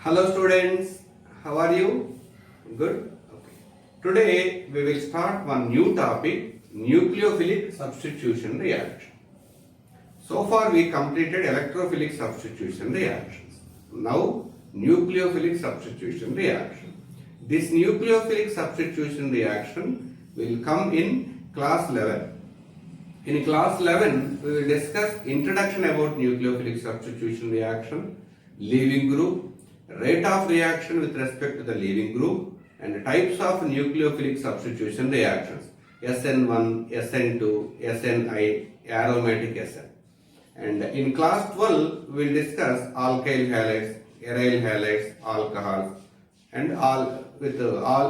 Hello students, how are you? Good? Okay. Today we will start one new topic, nucleophilic substitution reaction. So far we completed electrophilic substitution reactions. Now nucleophilic substitution reaction. This nucleophilic substitution reaction will come in class 11. In class 11 we will discuss introduction about nucleophilic substitution reaction, leaving group, rate of reaction with respect to the leaving group, and types of nucleophilic substitution reactions, SN1, SN2, SNI, aromatic SN. And in class 12 we will discuss alkyl halides, aryl halides, alcohols, and all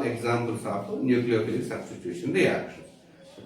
examples of nucleophilic substitution reactions.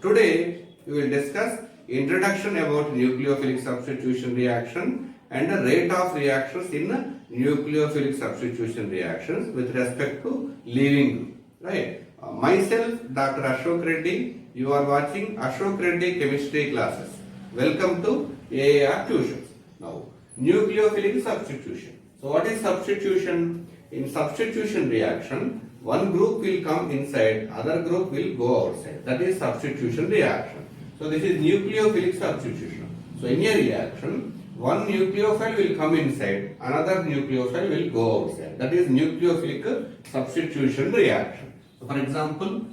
Today we will discuss introduction about nucleophilic substitution reaction and the rate of reactions in nucleophilic substitution reactions with respect to leaving group. Right? Myself, Dr. Ashok Reddy, you are watching Ashok Reddy chemistry classes. Welcome to AAR Tuitions. Now, nucleophilic substitution. So, what is substitution? In substitution reaction, one group will come inside, other group will go outside. That is substitution reaction. So, this is nucleophilic substitution. So, in a reaction, one nucleophile will come inside, another nucleophile will go outside. That is nucleophilic substitution reaction. So, for example,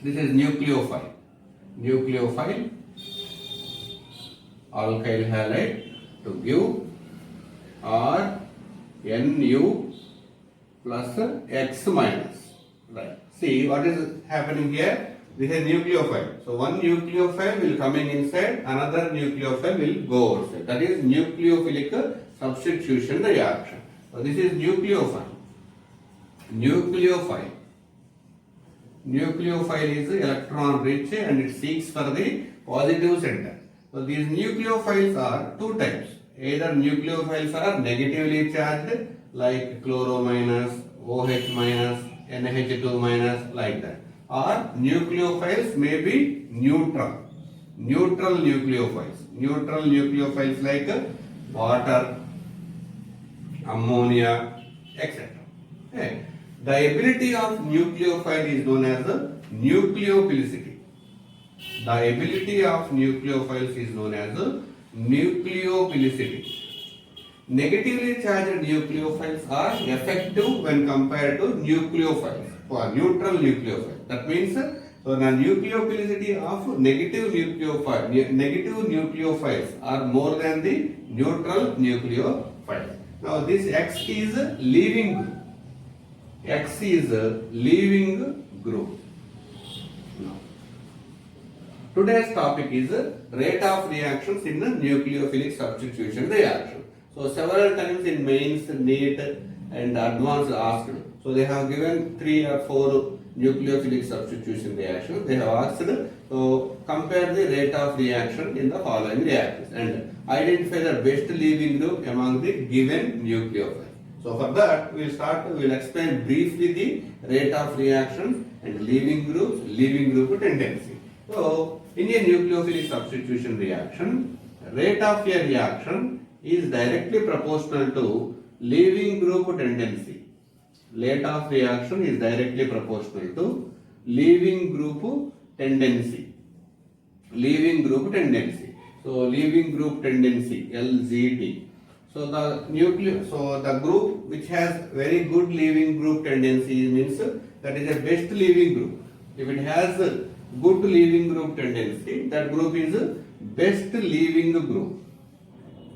this is nucleophile. Nucleophile, alkyl halide to give R Nu plus X minus. Right. See what is happening here. This is nucleophile. So one nucleophile will coming inside, another nucleophile will go outside. That is nucleophilic substitution reaction. So this is nucleophile. Nucleophile. Nucleophile is electron rich and it seeks for the positive center. So these nucleophiles are two types. Either nucleophiles are negatively charged like chloro minus, OH minus, NH2 minus, like that. Or nucleophiles may be neutral. Neutral nucleophiles. Neutral nucleophiles like water, ammonia, etc. Okay. The ability of nucleophile is known as nucleophilicity. The ability of nucleophiles is known as nucleophilicity. Negatively charged nucleophiles are effective when compared to nucleophiles. For neutral nucleophile. That means so the nucleophilicity of negative nucleophiles are more than the neutral nucleophiles. Now this X is leaving group. X is leaving group. Now, today's topic is rate of reactions in the nucleophilic substitution reaction. So several times in mains, NEET and advanced asked. So they have given 3 or 4 nucleophilic substitution reactions. They have asked, so compare the rate of reaction in the following reactions and identify the best leaving group among the given nucleophiles. So for that we will explain briefly the rate of reactions and leaving group tendency. So in a nucleophilic substitution reaction, rate of a reaction is directly proportional to leaving group tendency. Rate of reaction is directly proportional to leaving group tendency. Leaving group tendency. So leaving group tendency LGT. So the group which has very good leaving group tendency means that is a best leaving group. If it has a good leaving group tendency, that group is a best leaving group.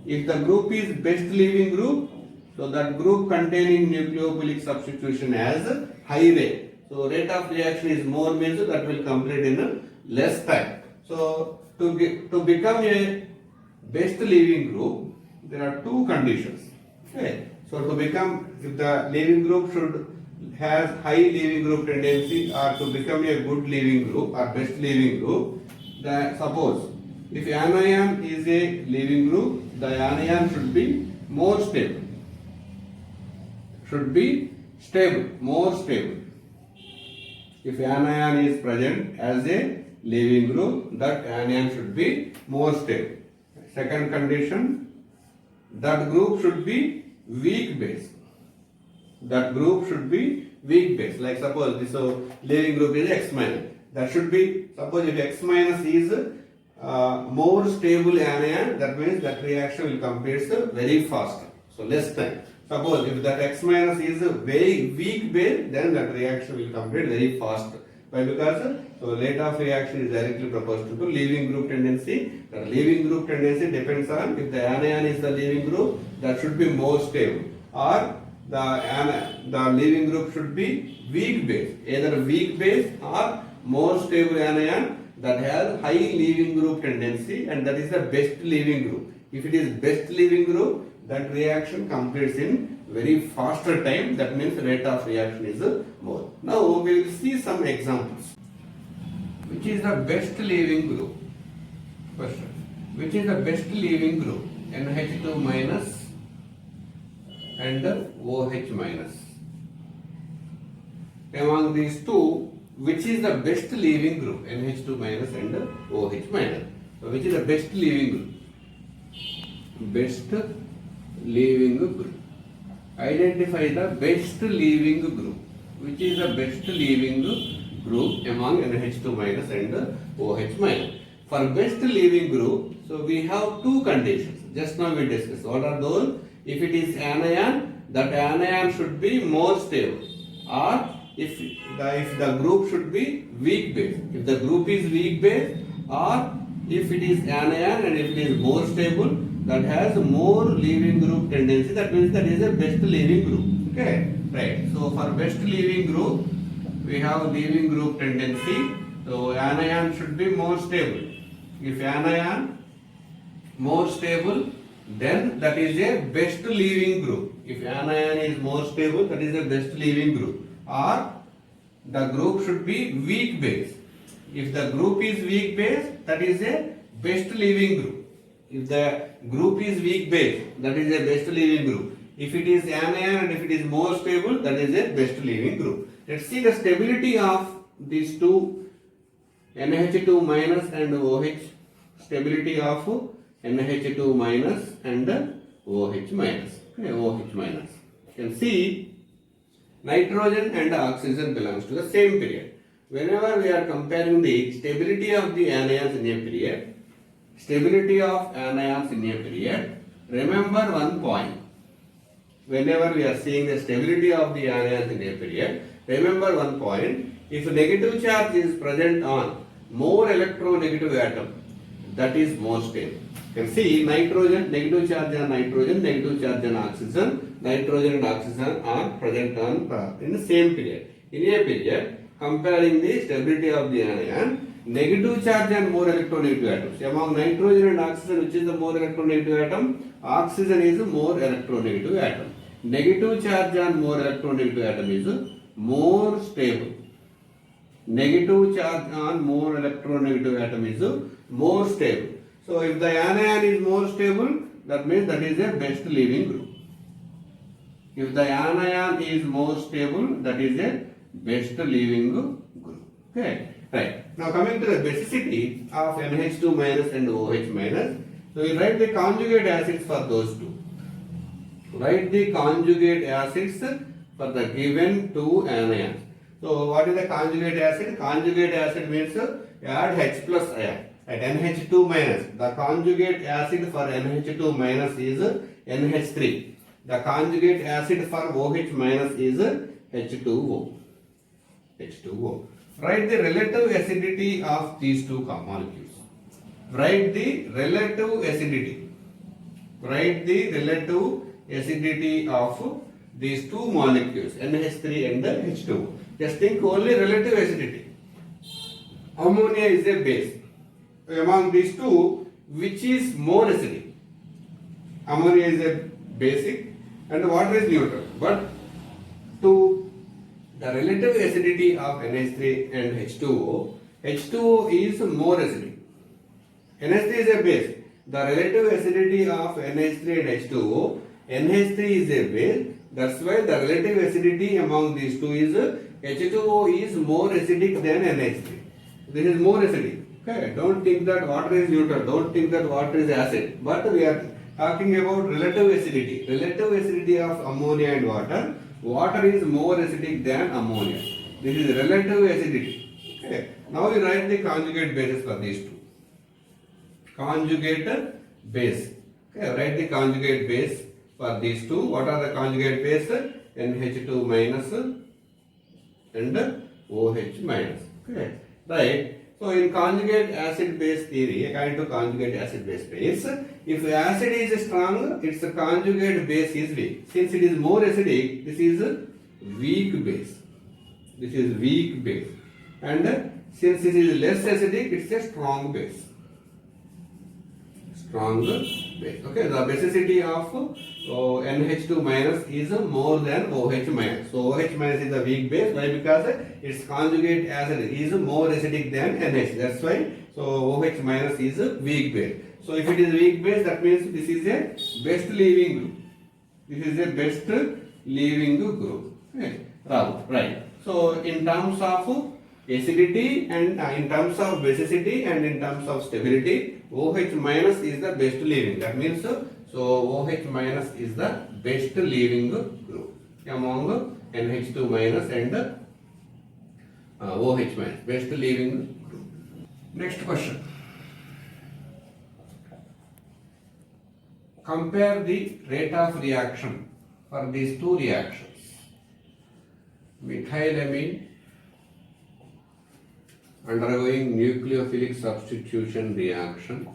If the group is best leaving group, so that group containing nucleophilic substitution has high rate. So rate of reaction is more means that will complete in less time. So to become a best leaving group, there are two conditions. Okay. So to become, if the leaving group should have high leaving group tendency or to become a good leaving group or best leaving group, then suppose if anion is a leaving group, the anion should be more stable. More stable. If anion is present as a leaving group, that anion should be more stable. Second condition, that group should be weak base. that group should be weak base. Like suppose this leaving group is X minus. That should be, suppose if X minus is more stable anion, that means that reaction will complete very fast. So less time. Suppose if that X minus is a very weak base, then that reaction will complete very fast. Why? Because so rate of reaction is directly proportional to leaving group tendency. The leaving group tendency depends on if the anion is the leaving group, that should be more stable, or the leaving group should be weak base, either weak base or more stable anion that has high leaving group tendency, and that is the best leaving group. If it is best leaving group, that reaction completes in very faster time. That means rate of reaction is more. Now we will see some examples. Which is the best leaving group? Question. Which is the best leaving group? NH2 minus and OH minus. Among these two, which is the best leaving group? NH2 minus and OH minus. So which is the best leaving group? Best leaving group. Identify the best leaving group. Which is the best leaving group among NH2 minus and OH minus. For best leaving group, so we have two conditions. Just now we discussed. What are those? If it is anion, that anion should be more stable, or if the group should be weak base. If the group is weak base, or if it is anion and if it is more stable, that has more leaving group tendency, that means that is a best leaving group. Okay, right. So for best leaving group, we have leaving group tendency. So anion should be more stable. If anion more stable, then that is a best leaving group. If anion is more stable, that is a best leaving group. Or the group should be weak base. If the group is weak base, that is a best leaving group. If the group is weak base, that is a best leaving group. If it is anion and if it is more stable, that is a best leaving group. Let's see the stability of these two, NH2 minus and OH. Stability of NH2 minus and OH minus. Okay, OH minus. You can see nitrogen and oxygen belongs to the same period. Whenever we are comparing the stability of the anions in a period, remember one point. Whenever we are seeing the stability of the anions in a period, remember one point. If a negative charge is present on more electronegative atom, that is more stable. You can see nitrogen, negative charge on nitrogen, negative charge on oxygen. Nitrogen and oxygen are present on in the same period. In a period, comparing the stability of the anion, negative charge on more electronegative atoms. Among nitrogen and oxygen, which is the more electronegative atom? Oxygen is a more electronegative atom. Negative charge on more electronegative atom is more stable. Negative charge on more electronegative atom is more stable. So if the anion is more stable, that means that is a best leaving group. If the anion is more stable, that is a best leaving group. Okay, right. Now coming to the basicity of NH2 minus and OH minus. So we write the conjugate acids for those two. Write the conjugate acids for the given two anions. So what is the conjugate acid? Conjugate acid means add H plus ion. At NH2 minus, the conjugate acid for NH2 minus is NH3. The conjugate acid for OH minus is H2O. H2O. Write the relative acidity of these two molecules. Write the relative acidity. Write the relative acidity of these two molecules, NH3 and H2O. Just think only relative acidity. Ammonia is a base. Among these two, which is more acidic? Ammonia is a basic and water is neutral. But to the relative acidity of NH3 and H2O, H2O is more acidic. NH3 is a base. The relative acidity of NH3 and H2O, NH3 is a base. That's why the relative acidity among these two is H2O is more acidic than NH3. This is more acidic. Okay, don't think that water is neutral, don't think that water is acid, but we are talking about relative acidity. Relative acidity of ammonia and water. water is more acidic than ammonia. This is relative acidity. Okay. Now we write the conjugate bases for these two. Conjugate base. Okay, write the conjugate base for these two. What are the conjugate base? NH2 minus and OH minus. Okay, right. So in conjugate acid base theory, according to conjugate acid base pairs, if acid is strong, its conjugate base is weak. Since it is more acidic, this is weak base. This is weak base. And since it is less acidic, it's a strong base. Strong base. Okay, the basicity of NH2 minus is more than OH minus. So OH minus is a weak base. Why? Because its conjugate acid is more acidic than NH. That's why. So OH minus is a weak base. So if it is weak base, that means this is a best leaving group. This is a best leaving group. Okay. Right. So in terms of acidity and in terms of basicity and in terms of stability, OH minus is the best leaving. That means so OH minus is the best leaving group among NH2 minus and OH minus, best leaving group. Next question. Compare the rate of reaction for these two reactions. Methylamine undergoing nucleophilic substitution reaction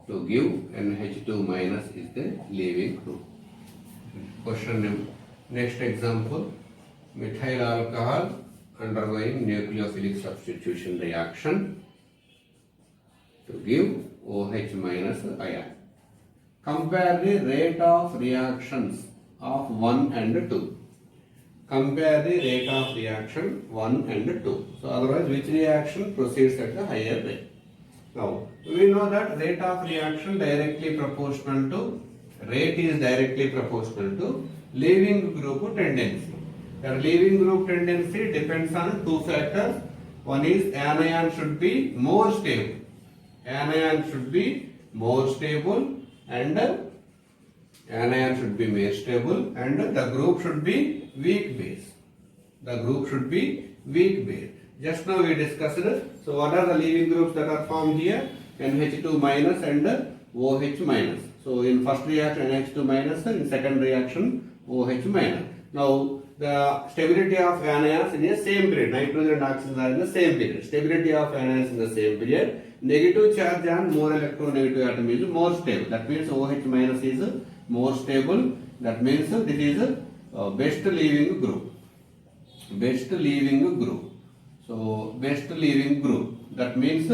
to give NH2 minus is the leaving group. Question number. Next example, methyl alcohol undergoing nucleophilic substitution reaction to give OH minus ion. Compare the rate of reactions of 1 and 2. Compare the rate of reaction 1 and 2. So otherwise which reaction proceeds at the higher rate? Now we know that rate of reaction directly proportional to leaving group tendency. The leaving group tendency depends on two factors. One is anion should be more stable. Anion should be more stable and anion should be more stable and the group should be weak base. The group should be weak base. Just now we discussed. So what are the leaving groups that are formed here? NH2 minus and OH minus. So in first reaction NH2 minus, in second reaction OH minus. Now the stability of anions in the same period. Nitrogen and oxygen are in the same period. Stability of anions in the same period. Negative charge on more electronegative atom is more stable. That means OH minus is more stable. That means this is best leaving group. Best leaving group. So best leaving group. That means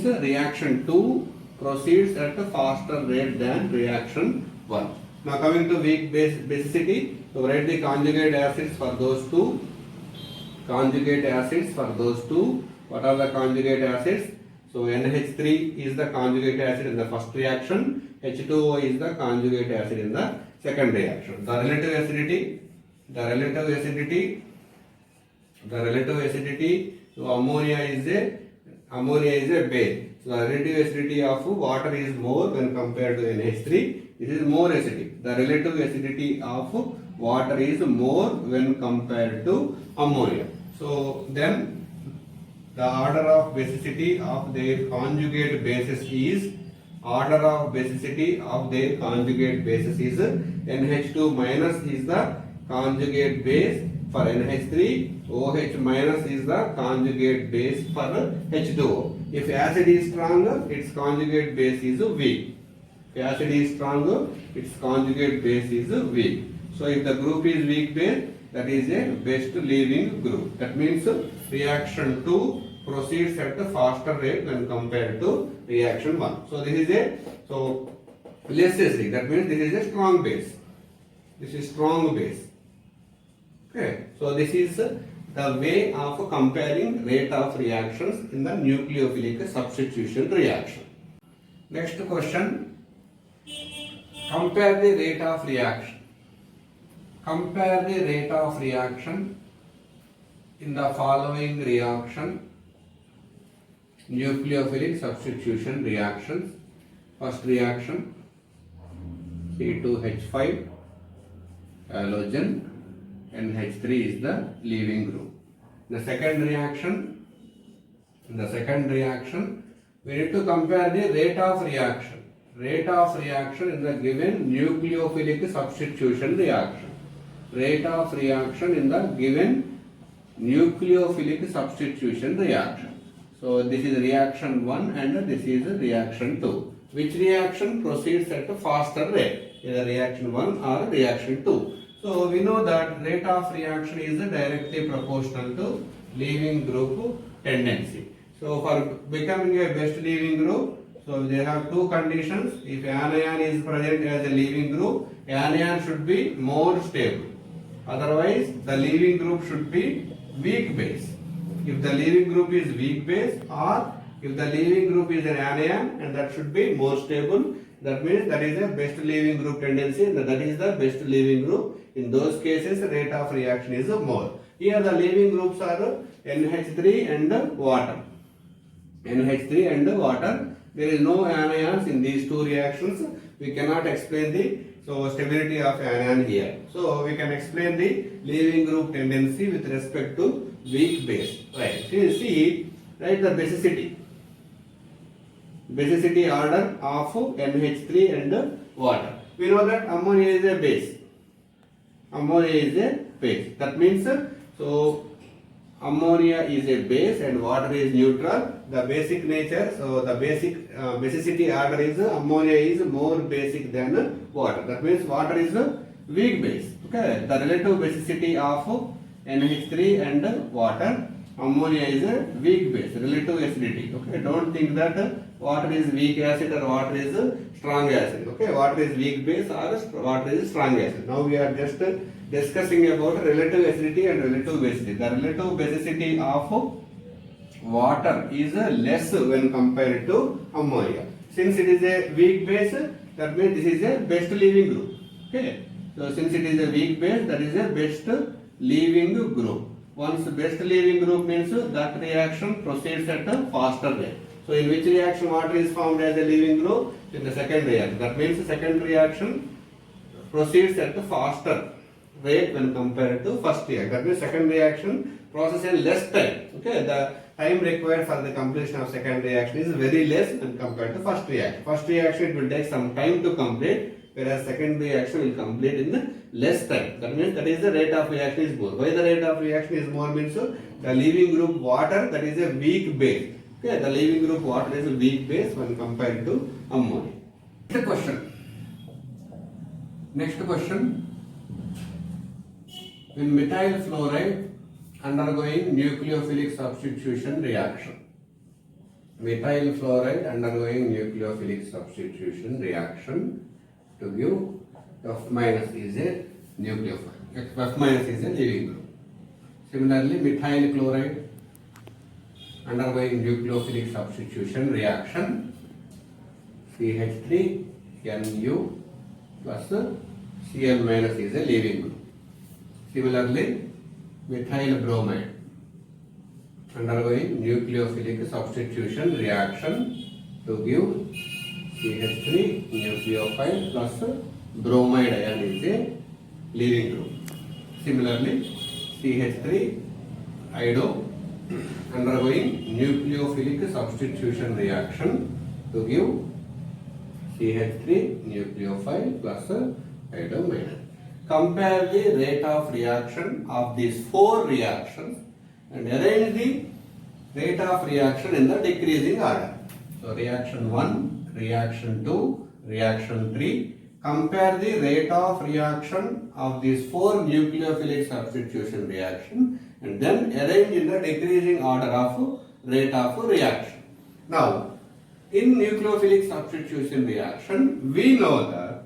reaction 2 proceeds at a faster rate than reaction 1. Now coming to weak basicity. So write the conjugate acids for those two. Conjugate acids for those two. What are the conjugate acids? So NH3 is the conjugate acid in the first reaction. H2O is the conjugate acid in the second reaction. The relative acidity. So ammonia is a base. So the relative acidity of water is more when compared to NH3. It is more acidic. The relative acidity of water is more when compared to ammonia. So then the order of basicity of their conjugate bases is NH2 minus is the conjugate base for NH3, OH minus is the conjugate base for H2O. If acid is stronger, its conjugate base is weak. If acid is stronger, its conjugate base is weak. So if the group is weak base, that is a best leaving group. That means reaction 2 proceeds at a faster rate when compared to reaction 1. So this is less acidic. That means this is a strong base. This is strong base. Okay. So this is the way of comparing rate of reactions in the nucleophilic substitution reaction. Next question. Compare the rate of reaction. Compare the rate of reaction in the following reaction. Nucleophilic substitution reactions. First reaction C2H5 halogen NH3 is the leaving group. The second reaction, we need to compare the rate of reaction. Rate of reaction in the given nucleophilic substitution reaction. Rate of reaction in the given nucleophilic substitution reaction. So this is reaction 1 and this is reaction 2. Which reaction proceeds at a faster rate? Either reaction 1 or reaction 2. So we know that rate of reaction is directly proportional to leaving group tendency. So for becoming a best leaving group, so they have two conditions. If anion is present as a leaving group, anion should be more stable. Otherwise, the leaving group should be weak base. If the leaving group is weak base, or if the leaving group is an anion, and that should be more stable, that means that is a best leaving group tendency, and that is the best leaving group. In those cases, rate of reaction is more. Here the leaving groups are NH3 and water. NH3 and water. There is no anions in these two reactions. We cannot explain the stability of anion here. So we can explain the leaving group tendency with respect to weak base. Right. So you see, right, the basicity order of NH3 and water. We know that ammonia is a base. Ammonia is a base. That means ammonia is a base and water is neutral. The basic nature, so the basic basicity order is ammonia is more basic than water. That means water is a weak base. Okay, the relative basicity of NH3 and water, ammonia is a weak base, relative acidity. Okay, don't think that water is weak acid or water is strong acid. Okay, water is weak base or water is strong acid. Now we are just discussing about relative acidity and relative basicity. The relative basicity of water is less when compared to ammonia. Since it is a weak base, that means this is a best leaving group. Okay, so since it is a weak base, that is a best leaving group. Once best leaving group means that reaction proceeds at a faster rate. So in which reaction water is formed as a leaving group? In the second reaction. That means the second reaction proceeds at a faster rate when compared to first reaction. That means second reaction processes in less time. Okay, the time required for the completion of second reaction is very less when compared to first reaction. First reaction it will take some time to complete, whereas second reaction will complete in less time. That means that is the rate of reaction is more. Why the rate of reaction is more means the leaving group water, that is a weak base. Okay, the leaving group water is a weak base when compared to ammonia. Next question. In methyl fluoride undergoing nucleophilic substitution reaction. Methyl fluoride undergoing nucleophilic substitution reaction to give F minus is a nucleophile. F minus is a leaving group. Similarly, methyl chloride undergoing nucleophilic substitution reaction, CH3 Nu plus Cl minus is a leaving group. Similarly, methyl bromide undergoing nucleophilic substitution reaction to give CH3 nucleophile plus bromide ion is a leaving group. Similarly, CH3 iodo undergoing nucleophilic substitution reaction to give CH3 nucleophile plus iodo minus. Compare the rate of reaction of these four reactions and arrange the rate of reaction in the decreasing order. So reaction 1, reaction 2, reaction 3. Compare the rate of reaction of these four nucleophilic substitution reaction and then arrange in the decreasing order of rate of reaction. Now, in nucleophilic substitution reaction, we know that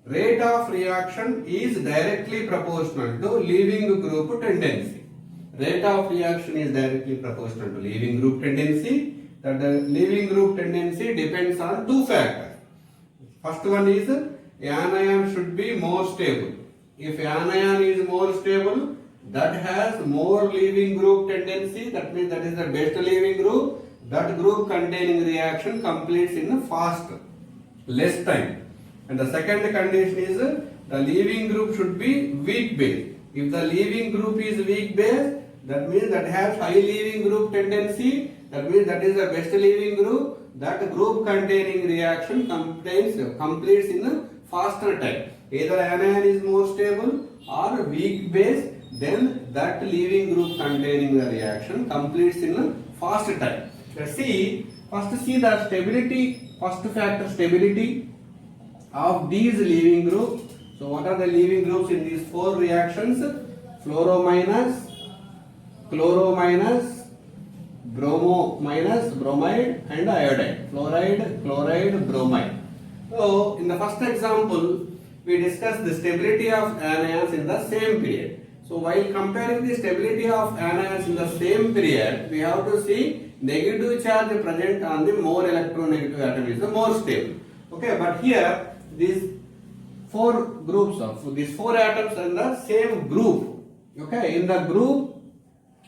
rate of reaction is directly proportional to leaving group tendency. Rate of reaction is directly proportional to leaving group tendency. That the leaving group tendency depends on two factors. First one is anion should be more stable. If anion is more stable, that has more leaving group tendency. That means that is the best leaving group. That group containing reaction completes in fast, less time. And the second condition is the leaving group should be weak base. If the leaving group is weak base, that means that has high leaving group tendency. That means that is the best leaving group. That group containing reaction completes in a faster time. Either anion is more stable or weak base, then that leaving group containing the reaction completes in a faster time. Let's see. First see the stability. First factor, stability of these leaving groups. So what are the leaving groups in these four reactions? Fluoro minus, chloro minus, bromo minus, bromide and iodide. Fluoride, chloride, bromide. So in the first example, we discussed the stability of anions in the same period. So while comparing the stability of anions in the same period, we have to see negative charge present on the more electronegative atom is the more stable. Okay, but here these four groups of these four atoms are in the same group. Okay, in the group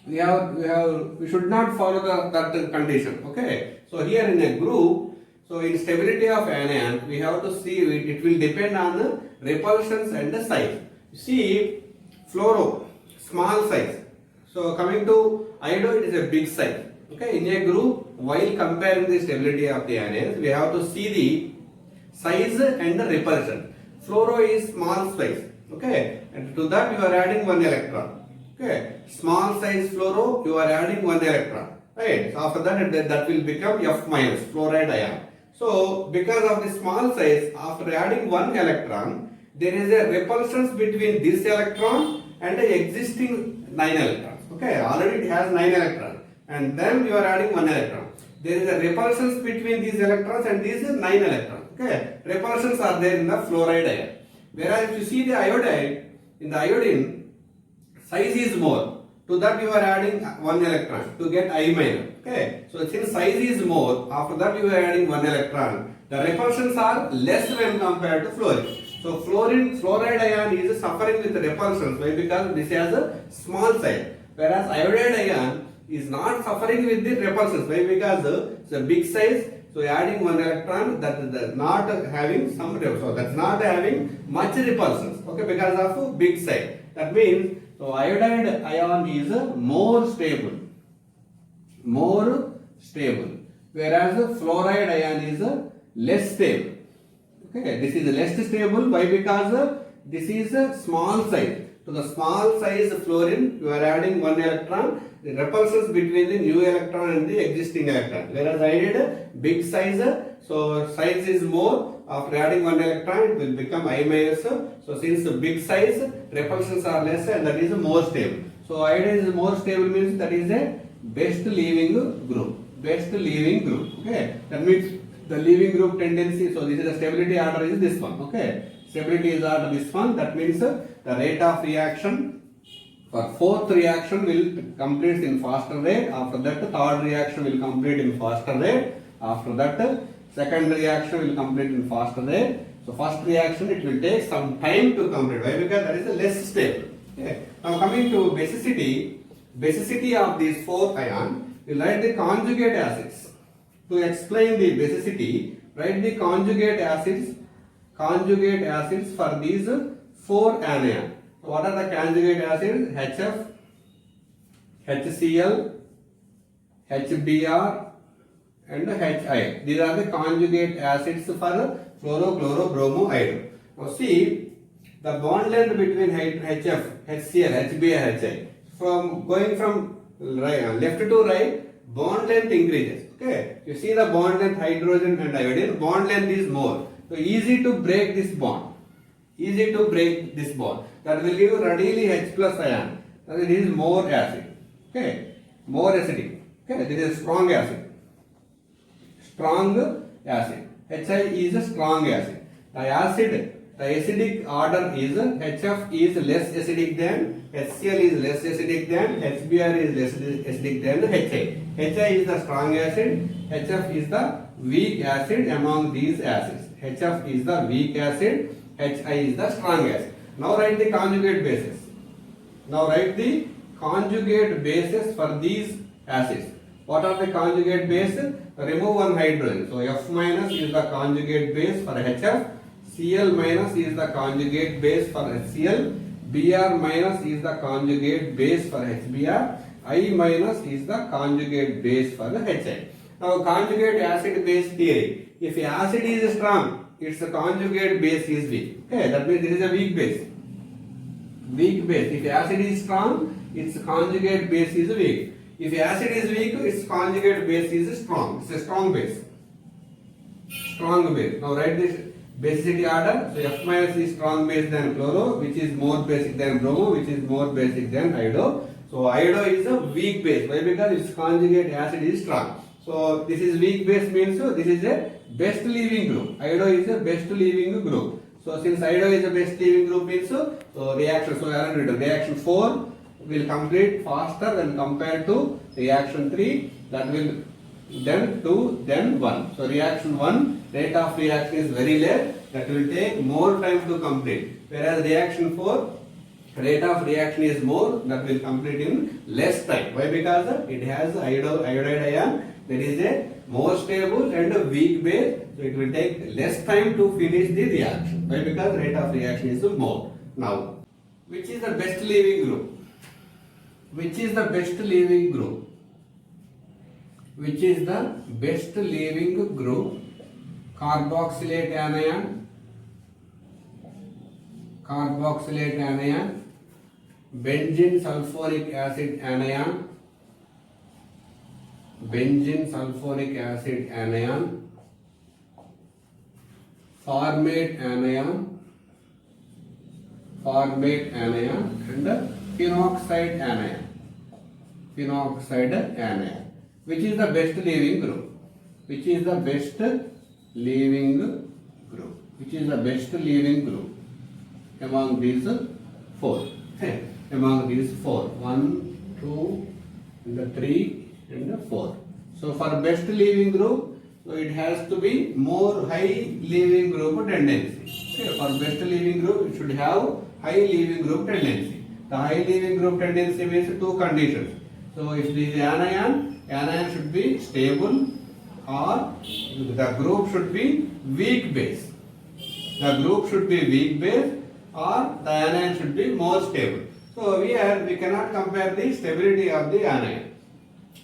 we should not follow that condition. Okay, so here in a group, so in stability of anion we have to see it will depend on the repulsions and the size. See, fluoro small size. So coming to iodo, it is a big size. Okay, in a group, while comparing the stability of the anions, we have to see the size and the repulsion. Fluoro is small size. Okay, and to that you are adding one electron. Okay, small size fluoro, you are adding one electron. Right, so after that will become F minus, fluoride ion. So because of the small size, after adding one electron, there is a repulsions between this electron and the existing 9 electrons. Okay, already it has 9 electrons. And then you are adding one electron. There is a repulsions between these electrons and these 9 electrons. Okay, repulsions are there in the fluoride ion. Whereas if you see the iodide, in the iodine, size is more. To that you are adding one electron to get I minus. Okay, so since size is more, after that you are adding one electron. The repulsions are less when compared to fluorine. So fluoride ion is suffering with the repulsions. Why? Because this has a small size. Whereas iodide ion is not suffering with the repulsions. Why? Because it's a big size. So adding one electron, that is not having some repulsion. So that's not having much repulsions. Okay, because of big size. That means so iodide ion is more stable. More stable. Whereas fluoride ion is less stable. Okay, this is less stable. Why? Because this is a small size. To the small size fluorine, you are adding one electron. The repulsions between the new electron and the existing electron. Whereas I did big size, so size is more. After adding one electron, it will become I minus. So since the big size, repulsions are less, and that is more stable. So iodine is more stable means that is a best leaving group. Best leaving group. Okay, that means the leaving group tendency. So this is the stability order is this one. Okay, stability is order this one. That means the rate of reaction for fourth reaction will complete in faster rate. After that, third reaction will complete in faster rate. After that, second reaction will complete in faster rate. So first reaction it will take some time to complete. Why? Because that is a less stable. Okay. Now coming to basicity of these four ion, we write the conjugate acids. To explain the basicity, write the conjugate acids for these four anions. So what are the conjugate acids? HF, HCl, HBr and HI. These are the conjugate acids for fluoro, chloro, bromo, iodo. Now see the bond length between HF, HCl, HBr, HI. Going from left to right, bond length increases. Okay, you see the bond length hydrogen and iodine, bond length is more. So easy to break this bond. Easy to break this bond. That will give readily H plus ion. That it is more acid. Okay, more acidic. Okay, this is strong acid. Strong acid. HI is a strong acid. The acidic order is HF is less acidic than, HCl is less acidic than, HBr is less acidic than HI. HI is the strong acid, HF is the weak acid among these acids. HF is the weak acid, HI is the strong acid. Now write the conjugate bases. Now write the conjugate bases for these acids. What are the conjugate bases? Remove one hydrogen. So F minus is the conjugate base for HF. Cl minus is the conjugate base for HCl. Br minus is the conjugate base for HBr. I minus is the conjugate base for the HI. Now conjugate acid base theory. If acid is strong, its conjugate base is weak. Okay, that means this is a weak base. Weak base. If acid is strong, its conjugate base is weak. If acid is weak, its conjugate base is strong. It's a strong base. Strong base. Now write this basicity order. So F minus is strong base than chloro, which is more basic than bromo, which is more basic than iodo. So iodo is a weak base. Why? Because its conjugate acid is strong. So this is weak base means so this is a best leaving group. Iodo is a best leaving group. So since iodo is a best leaving group means so reaction. So reaction 4 will complete faster when compared to reaction 3. That will then 2, then 1. So reaction 1 rate of reaction is very less. That will take more time to complete. Whereas reaction 4 rate of reaction is more. That will complete in less time. Why? Because it has iodide ion. That is a more stable and a weak base. So it will take less time to finish the reaction. Why? Because rate of reaction is more. Now, which is the best leaving group? Which is the best leaving group? Which is the best leaving group? Carboxylate anion, carboxylate anion, benzene sulfuric acid anion, benzene sulfuric acid anion, formate anion, and phenoxide anion, which is the best leaving group? Which is the best leaving group? Which is the best leaving group among these 4? Among these 4, 1, 2, and 3, and 4. So for best leaving group, so it has to be more high leaving group tendency. Okay, for best leaving group, it should have high leaving group tendency. The high leaving group tendency means 2 conditions. So if this is anion should be stable, or the group should be weak base. The group should be weak base, or the anion should be more stable. So here we cannot compare the stability of the anion.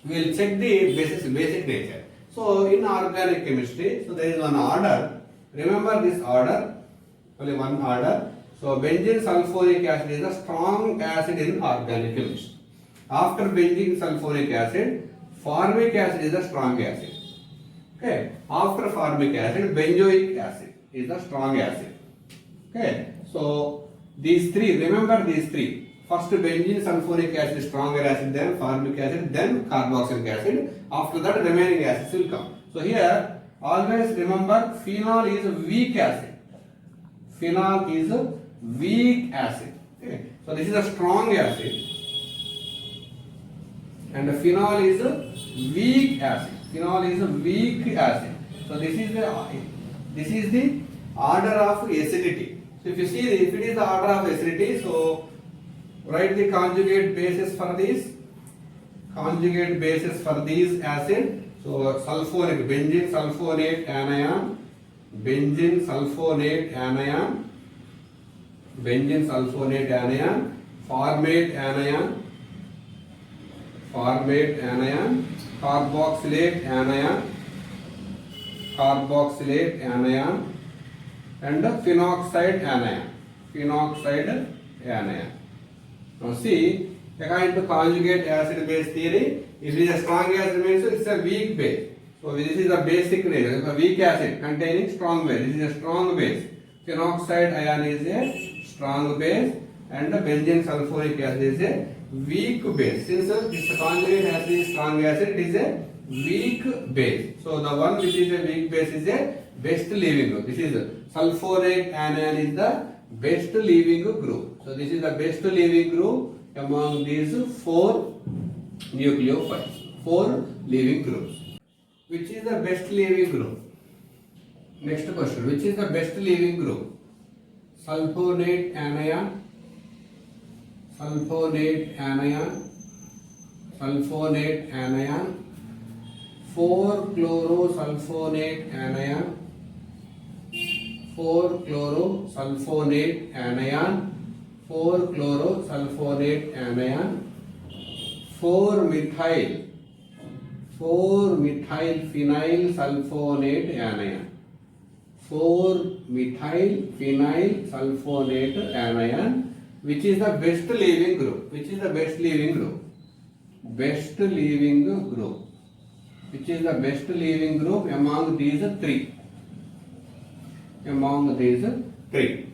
We will check the basic nature. So in organic chemistry, so there is one order. Remember this order, only one order. So benzene sulfuric acid is a strong acid in organic chemistry. After benzene sulfuric acid, formic acid is a strong acid. Okay. After formic acid, benzoic acid is a strong acid. Okay. So these 3, remember these 3. First benzene sulfuric acid is stronger acid, then formic acid, then carboxylic acid. After that remaining acids will come. So here always remember phenol is a weak acid. Phenol is a weak acid. Okay. So this is a strong acid, and the phenol is a weak acid. Phenol is a weak acid. So this is the order of acidity. So if you see, if it is the order of acidity, so write the conjugate bases for these. Conjugate bases for these acid. So sulfonic, benzene sulfonate anion, benzene sulfonate anion, benzene sulfonate anion, formate anion, carboxylate anion, and phenoxide anion. Now see, according to conjugate acid base theory, if it is a strong acid means it is a weak base. So this is a basic nature, a weak acid containing strong base. This is a strong base. Phenoxide ion is a strong base, and the benzene sulfuric acid is a weak base. Since this conjugate acid is strong acid, it is a weak base. So the one which is a weak base is a best leaving group. This is sulfuric anion is the best leaving group. So this is the best leaving group among these 4 nucleophiles, 4 leaving groups. Which is the best leaving group? Next question. Which is the best leaving group? Sulfonate anion, 4-chlorosulfonate anion, 4-chlorosulfonate anion, 4-chlorosulfonate anion, 4-methyl phenyl anion, 4-methyl anion, which is the best leaving group. Which is the best leaving group? Best leaving group. Which is the best leaving group among these three? Among these three.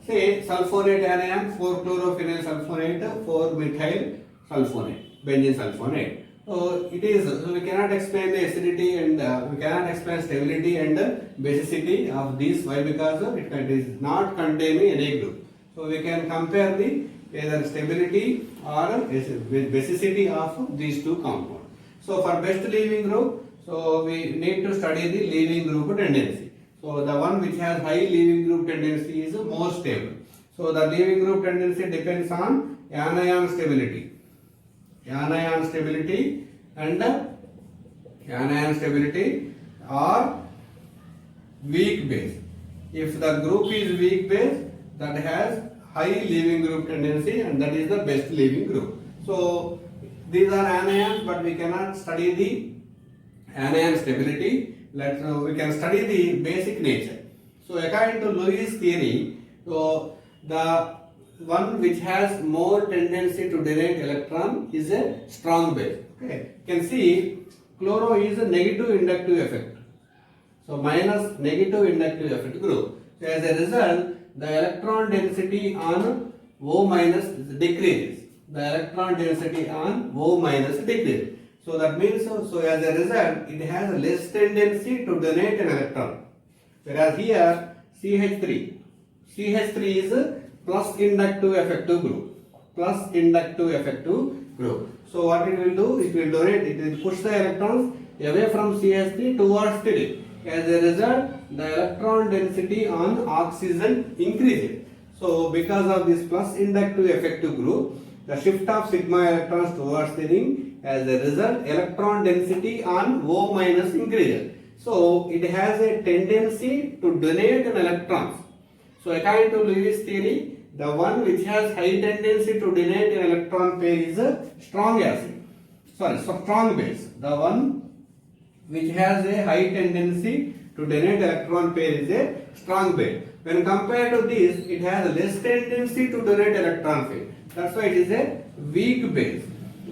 Say sulfonate anion, 4-chlorophenyl sulfonate, 4-methyl sulfonate, benzene sulfonate. So it is, we cannot explain the acidity and we cannot explain stability and basicity of these. Why? Because it is not containing any group. So we can compare the either stability or basicity of these two compounds. So for best leaving group, so we need to study the leaving group tendency. So the one which has high leaving group tendency is more stable. So the leaving group tendency depends on anion stability. Anion stability and anion stability or weak base. If the group is weak base, that has high leaving group tendency and that is the best leaving group. So these are anions, but we cannot study the anion stability. We can study the basic nature. So according to Lewis theory, so the one which has more tendency to donate electron is a strong base. Okay, you can see chloro is a negative inductive effect. So minus negative inductive effect group. So as a result, the electron density on O minus decreases. The electron density on O minus decreases. So that means, so as a result, it has a less tendency to donate an electron. Whereas here, CH3 is a plus inductive effective group. Plus inductive effective group. So what it will do? It will donate, it will push the electrons away from CH3 towards 3. As a result, the electron density on oxygen increases. So because of this plus inductive effective group, the shift of sigma electrons towards the ring, as a result, electron density on O minus increases. So it has a tendency to donate an electrons. So according to Lewis theory, the one which has high tendency to donate an electron pair is a strong acid. Strong base. The one which has a high tendency to donate electron pair is a strong base. When compared to this, it has a less tendency to donate electron pair. That's why it is a weak base.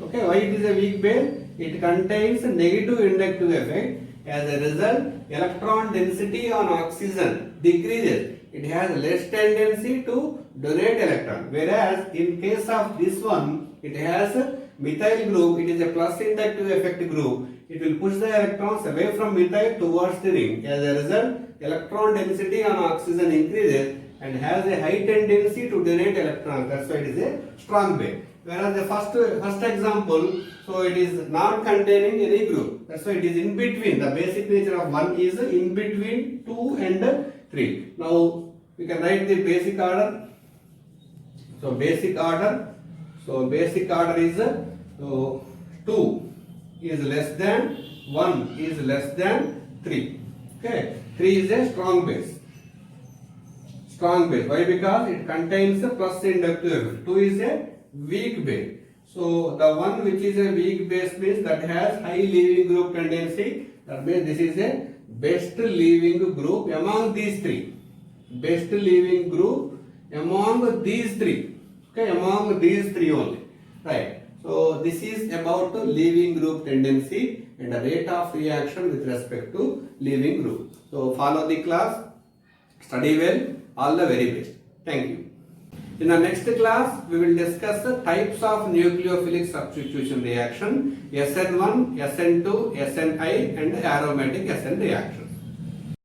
Okay, why it is a weak base? It contains a negative inductive effect. As a result, electron density on oxygen decreases. It has less tendency to donate electron. Whereas in case of this one, it has a methyl group. It is a plus inductive effect group. It will push the electrons away from methyl towards the ring. As a result, electron density on oxygen increases and has a high tendency to donate electrons. That's why it is a strong base. Whereas the first example, so it is not containing any group. That's why it is in between. The basic nature of one is in between 2 and 3. Now we can write the basic order. So basic order is 2 is less than 1 is less than 3. Okay, 3 is a strong base. Strong base. Why? Because it contains a plus inductive effect. 2 is a weak base. So the one which is a weak base means that has high leaving group tendency. That means this is a best leaving group among these three. Best leaving group among these three. Okay, among these three only. Right. So this is about the leaving group tendency and the rate of reaction with respect to leaving group. So follow the class, study well, all the very best. Thank you. In the next class, we will discuss the types of nucleophilic substitution reaction, SN1, SN2, SNI and aromatic SN reaction.